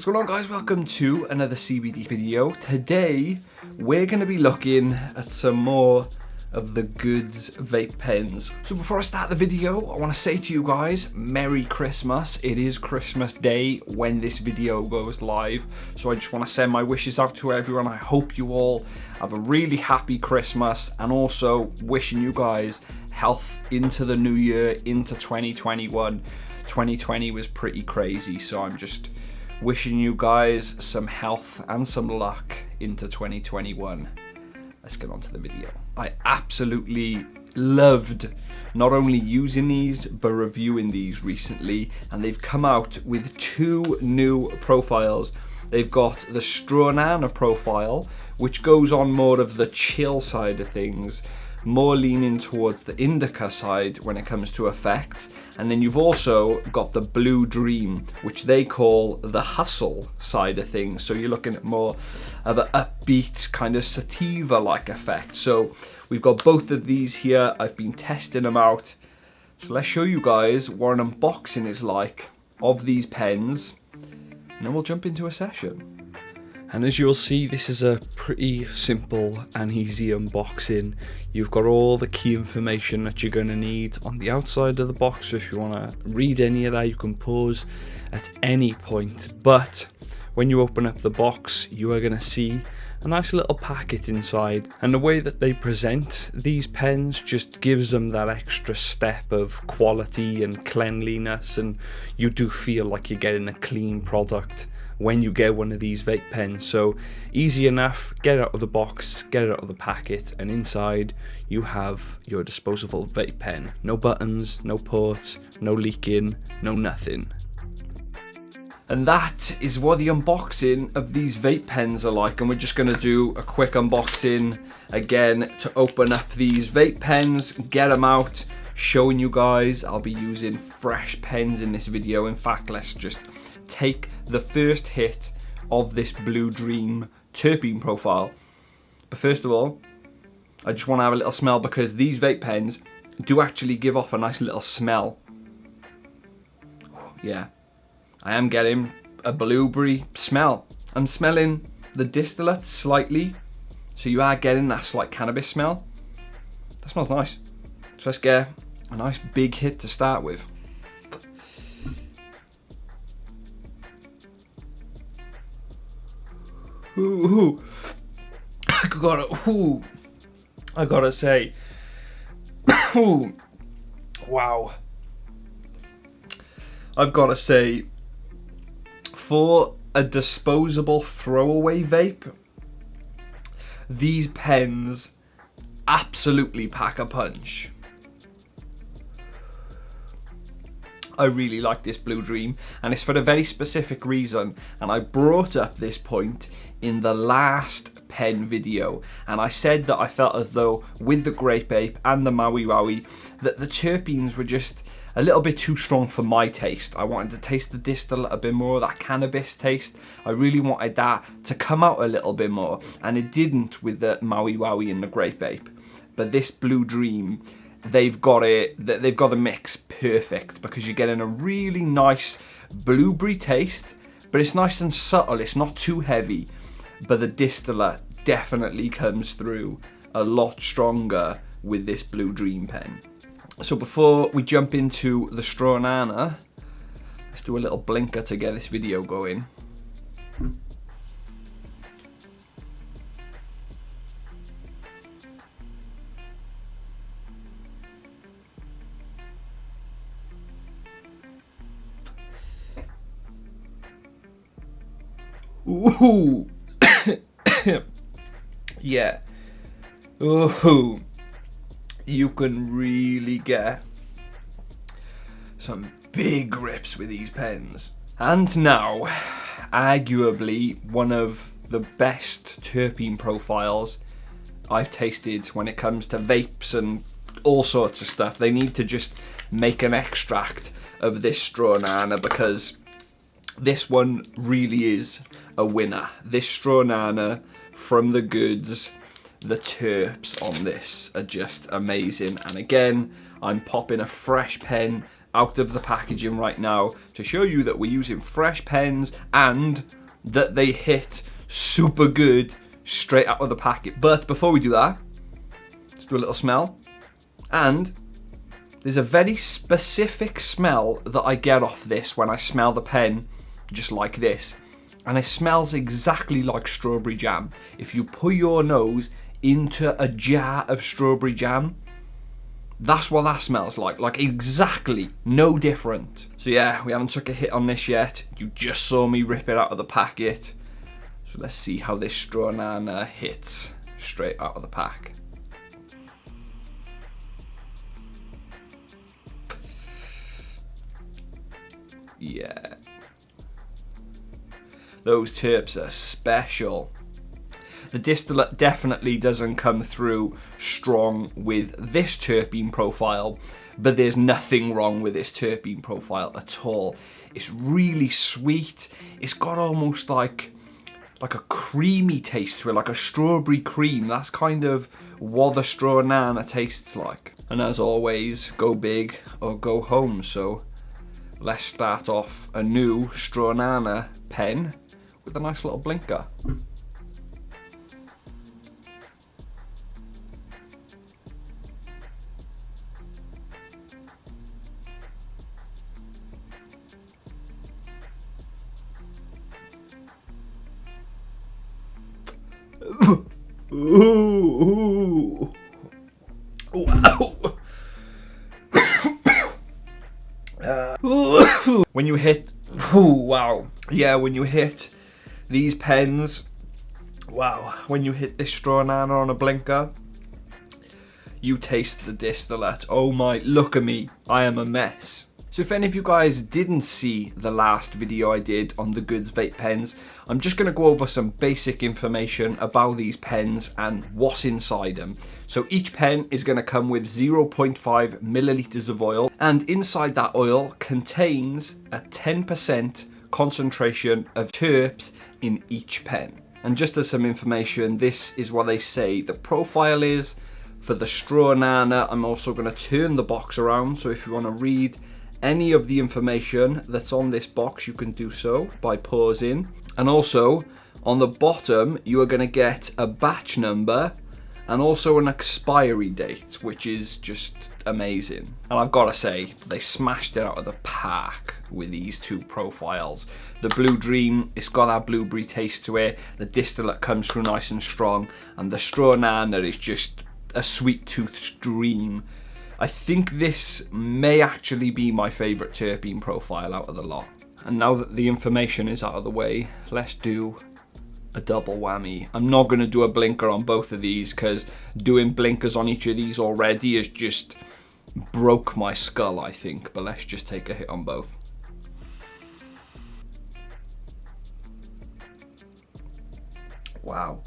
What's going on, guys? Welcome to another CBD video. Today we're going to be looking at some more of the TheGoods vape pens. So before I start the video, I want to say to you guys, Merry Christmas. It is Christmas Day when this video goes live, so I just want to send my wishes out to everyone. I hope you all have a really happy Christmas, and also wishing you guys health into the new year, into 2021. 2020 was pretty crazy, so I'm just wishing you guys some health and some luck into 2021. Let's get on to the video. I absolutely loved not only using these, but reviewing these recently, and they've come out with two new profiles. They've got the STRAWNANA profile, which goes on more of the chill side of things, more leaning towards the indica side when it comes to effects. And then you've also got the Blue Dream, which they call the hustle side of things. So you're looking at more of an upbeat kind of sativa-like effect. So we've got both of these here. I've been testing them out. So let's show you guys what an unboxing is like of these pens, and then we'll jump into a session. And as you'll see, this is a pretty simple and easy unboxing. You've got all the key information that you're going to need on the outside of the box, so if you want to read any of that, you can pause at any point. But when you open up the box, you are going to see a nice little packet inside, and the way that they present these pens just gives them that extra step of quality and cleanliness, and you do feel like you're getting a clean product when you get one of these vape pens. So easy enough, get it out of the box, get it out of the packet, and inside you have your disposable vape pen. No buttons, no ports, no leaking, no nothing. And that is what the unboxing of these vape pens are like, and we're just going to do a quick unboxing again to open up these vape pens, get them out, showing you guys. I'll be using fresh pens in this video. In fact, let's just take the first hit of this Blue Dream terpene profile. But first of all, I just want to have a little smell, because these vape pens do actually give off a nice little smell. Yeah, I am getting a blueberry smell. I'm smelling the distillate slightly, so you are getting that slight cannabis smell. That smells nice. So let's get a nice big hit to start with. Ooh, I gotta say, ooh, wow. I've gotta say, for a disposable throwaway vape, these pens absolutely pack a punch. I really like this Blue Dream, and it's for a very specific reason, and I brought up this point in the last pen video, and I said that I felt as though with the Grape Ape and the Maui Wowie that the terpenes were just a little bit too strong for my taste. I wanted to taste the distillate a bit more, that cannabis taste. I really wanted that to come out a little bit more, and it didn't with the Maui Wowie and the Grape Ape. But this Blue Dream, they've got the mix perfect, because you're getting a really nice blueberry taste, but it's nice and subtle. It's not too heavy, but the distillate definitely comes through a lot stronger with this Blue Dream pen. So before we jump into the STRAWNANA, let's do a little blinker to get this video going. Ooh. Yeah. Ooh. You can really get some big rips with these pens. And now, arguably one of the best terpene profiles I've tasted when it comes to vapes and all sorts of stuff. They need to just make an extract of this STRAWNANA, because this one really is a winner. This STRAWNANA from TheGoods, the terps on this are just amazing. And again, I'm popping a fresh pen out of the packaging right now to show you that we're using fresh pens and that they hit super good straight out of the packet. But before we do that, let's do a little smell. And there's a very specific smell that I get off this when I smell the pen, just like this. And it smells exactly like strawberry jam. If you put your nose into a jar of strawberry jam, that's what that smells like exactly, no different. So yeah, we haven't took a hit on this yet. You just saw me rip it out of the packet. So let's see how this STRAWNANA hits straight out of the pack. Yeah. Those terps are special. The distillate definitely doesn't come through strong with this terpene profile, but there's nothing wrong with this terpene profile at all. It's really sweet. It's got almost like a creamy taste to it, like a strawberry cream. That's kind of what the STRAWNANA tastes like. And as always, go big or go home. So let's start off a new STRAWNANA pen with a nice little blinker. Ooh. Wow. When you hit, wow. Yeah, when you hit these pens, wow. When you hit this STRAWNANA on a blinker, you taste the distillate. Oh my, look at me. I am a mess. So if any of you guys didn't see the last video I did on TheGoods vape pens, I'm just going to go over some basic information about these pens and what's inside them. So each pen is going to come with 0.5 milliliters of oil, and inside that oil contains a 10% concentration of terps in each pen. And just as some information, this is what they say the profile is for the STRAWNANA. I'm also going to turn the box around, so if you want to read any of the information that's on this box, you can do so by pausing. And also on the bottom you are going to get a batch number and also an expiry date, which is just amazing. And I've got to say, they smashed it out of the park with these two profiles. The Blue Dream, it's got that blueberry taste to it, the distillate comes through nice and strong, and the STRAWNANA is just a sweet tooth dream. I think this may actually be my favourite terpene profile out of the lot. And now that the information is out of the way, let's do a double whammy. I'm not going to do a blinker on both of these because doing blinkers on each of these already has just broke my skull, I think. But let's just take a hit on both. Wow.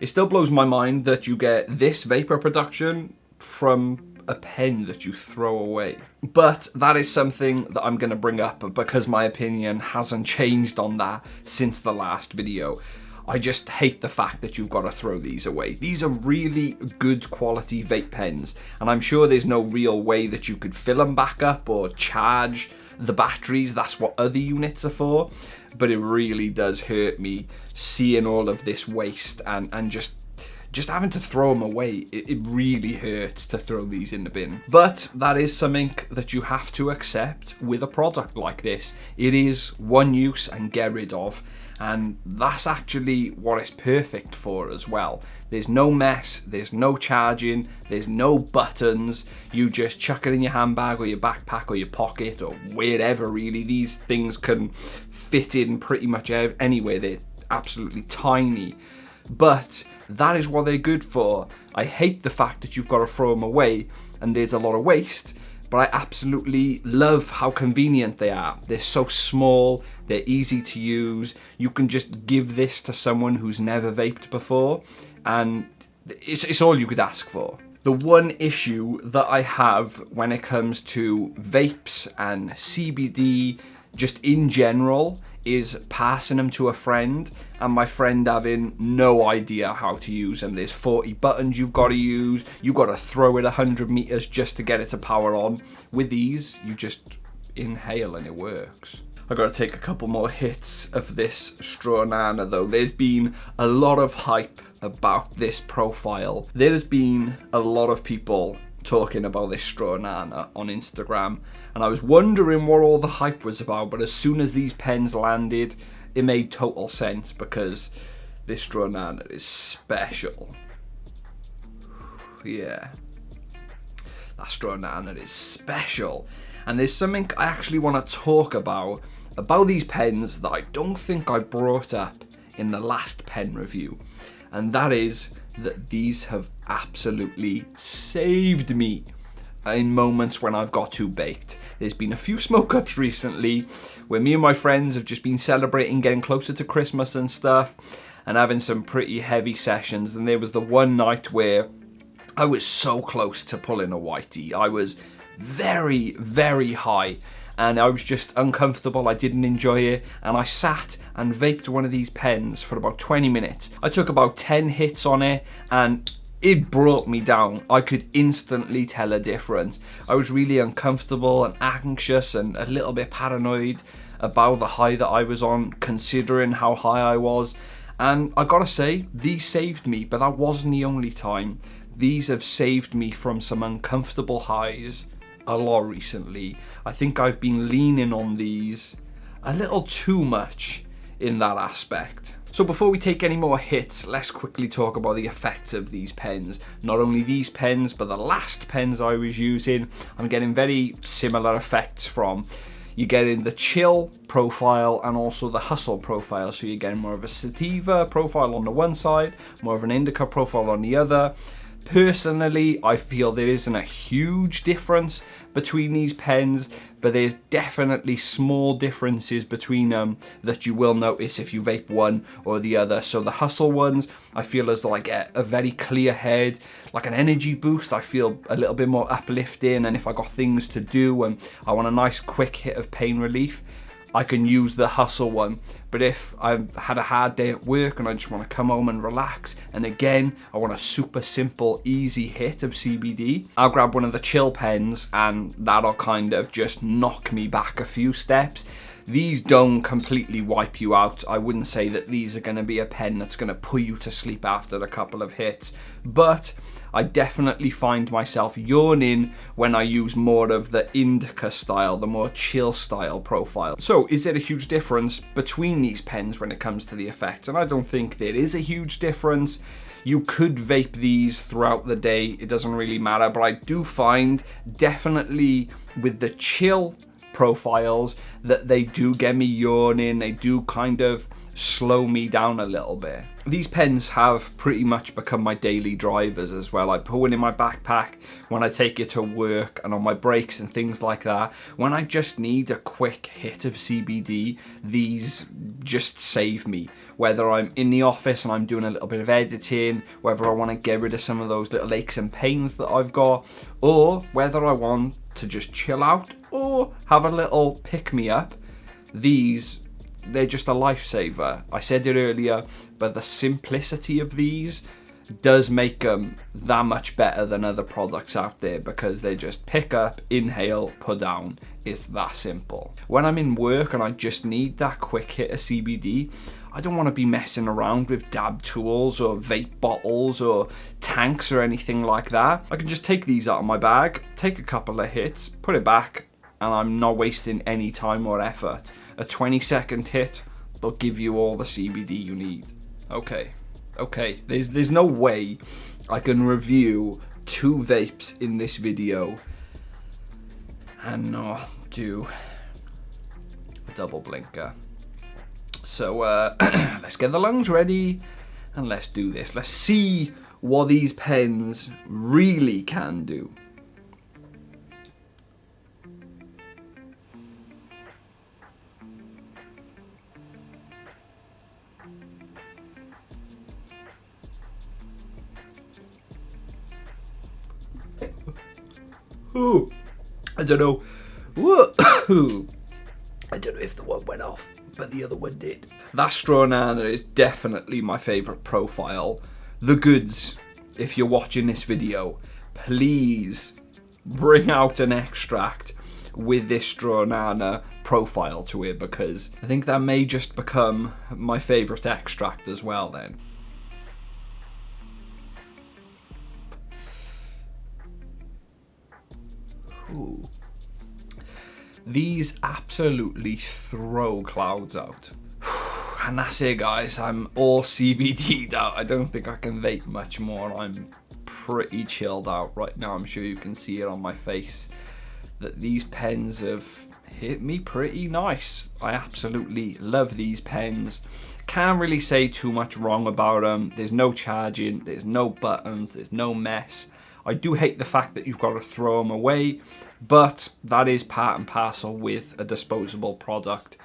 It still blows my mind that you get this vapor production from a pen that you throw away. But that is something that I'm going to bring up because my opinion hasn't changed on that since the last video. I just hate the fact that you've got to throw these away. These are really good quality vape pens, and I'm sure there's no real way that you could fill them back up or charge the batteries. That's what other units are for. But it really does hurt me seeing all of this waste and just having to throw them away. It really hurts to throw these in the bin. But that is something that you have to accept with a product like this. It is one use and get rid of, and that's actually what it's perfect for as well. There's no mess, there's no charging, there's no buttons. You just chuck it in your handbag or your backpack or your pocket or wherever really. These things can fit in pretty much anywhere. They're absolutely tiny. But that is what they're good for. I hate the fact that you've got to throw them away and there's a lot of waste, but I absolutely love how convenient they are. They're so small, they're easy to use. You can just give this to someone who's never vaped before, and it's all you could ask for. The one issue that I have when it comes to vapes and CBD, just in general, is passing them to a friend and my friend having no idea how to use them. There's 40 buttons you've got to use. You've got to throw it 100 meters just to get it to power on. With these, you just inhale and it works. I've got to take a couple more hits of this STRAWNANA though. There's been a lot of hype about this profile. There's been a lot of people talking about this STRAWNANA on Instagram, and I was wondering what all the hype was about, but as soon as these pens landed, it made total sense because this STRAWNANA is special. Yeah, that STRAWNANA is special. And there's something I actually want to talk about these pens that I don't think I brought up in the last pen review. And that is that these have absolutely saved me in moments when I've got too baked. There's been a few smoke ups recently where me and my friends have just been celebrating getting closer to Christmas and stuff and having some pretty heavy sessions. And there was the one night where I was so close to pulling a whitey. I was very, very high and I was just uncomfortable. I didn't enjoy it, and I sat and vaped one of these pens for about 20 minutes. I took about 10 hits on it and it brought me down. I could instantly tell a difference. I was really uncomfortable and anxious and a little bit paranoid about the high that I was on, considering how high I was. And I gotta say, these saved me, but that wasn't the only time. These have saved me from some uncomfortable highs a lot recently. I think I've been leaning on these a little too much in that aspect. So before we take any more hits, let's quickly talk about the effects of these pens. Not only these pens, but the last pens I was using, I'm getting very similar effects from. You're getting the chill profile and also the hustle profile. So you're getting more of a sativa profile on the one side, more of an indica profile on the other. Personally, I feel there isn't a huge difference between these pens, but there's definitely small differences between them that you will notice if you vape one or the other. So the hustle ones, I feel as though I get a very clear head, like an energy boost. I feel a little bit more uplifting, and if I got things to do and I want a nice quick hit of pain relief, I can use the hustle one. But if I've had a hard day at work and I just want to come home and relax, and again, I want a super simple, easy hit of CBD, I'll grab one of the chill pens and that'll kind of just knock me back a few steps. These don't completely wipe you out. I wouldn't say that these are going to be a pen that's going to put you to sleep after a couple of hits, but I definitely find myself yawning when I use more of the indica style, the more chill style profile. So is there a huge difference between these pens when it comes to the effects? And I don't think there is a huge difference. You could vape these throughout the day, it doesn't really matter, but I do find definitely with the chill profiles that they do get me yawning, they do kind of slow me down a little bit. These pens have pretty much become my daily drivers as well. I put one in my backpack when I take it to work and on my breaks and things like that. When I just need a quick hit of CBD, these just save me. Whether I'm in the office and I'm doing a little bit of editing, whether I want to get rid of some of those little aches and pains that I've got, or whether I want to just chill out or have a little pick-me-up, they're just a lifesaver. I said it earlier, but the simplicity of these does make them that much better than other products out there because they just pick up, inhale, put down. It's that simple. When I'm in work and I just need that quick hit of CBD, I don't want to be messing around with dab tools or vape bottles or tanks or anything like that. I can just take these out of my bag, take a couple of hits, put it back, and I'm not wasting any time or effort. A 20-second hit will give you all the CBD you need. Okay, there's no way I can review 2 vapes in this video and not do a double blinker. So let's get the lungs ready and let's do this. Let's see what these pens really can do. Ooh, I don't know. I don't know if the one went off, but the other one did. That STRAWNANA is definitely my favourite profile. TheGoods, if you're watching this video, please bring out an extract with this STRAWNANA profile to it, because I think that may just become my favourite extract as well then. Ooh. These absolutely throw clouds out. And that's it, guys. I'm all CBD'd out. I don't think I can vape much more. I'm pretty chilled out right now. I'm sure you can see it on my face that these pens have hit me pretty nice. I absolutely love these pens. Can't really say too much wrong about them. There's no charging, there's no buttons, there's no mess. I do hate the fact that you've got to throw them away, but that is part and parcel with a disposable product.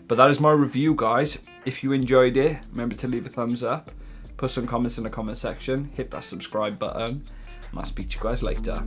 But that is my review, guys. If you enjoyed it, remember to leave a thumbs up, put some comments in the comment section, hit that subscribe button, and I'll speak to you guys later.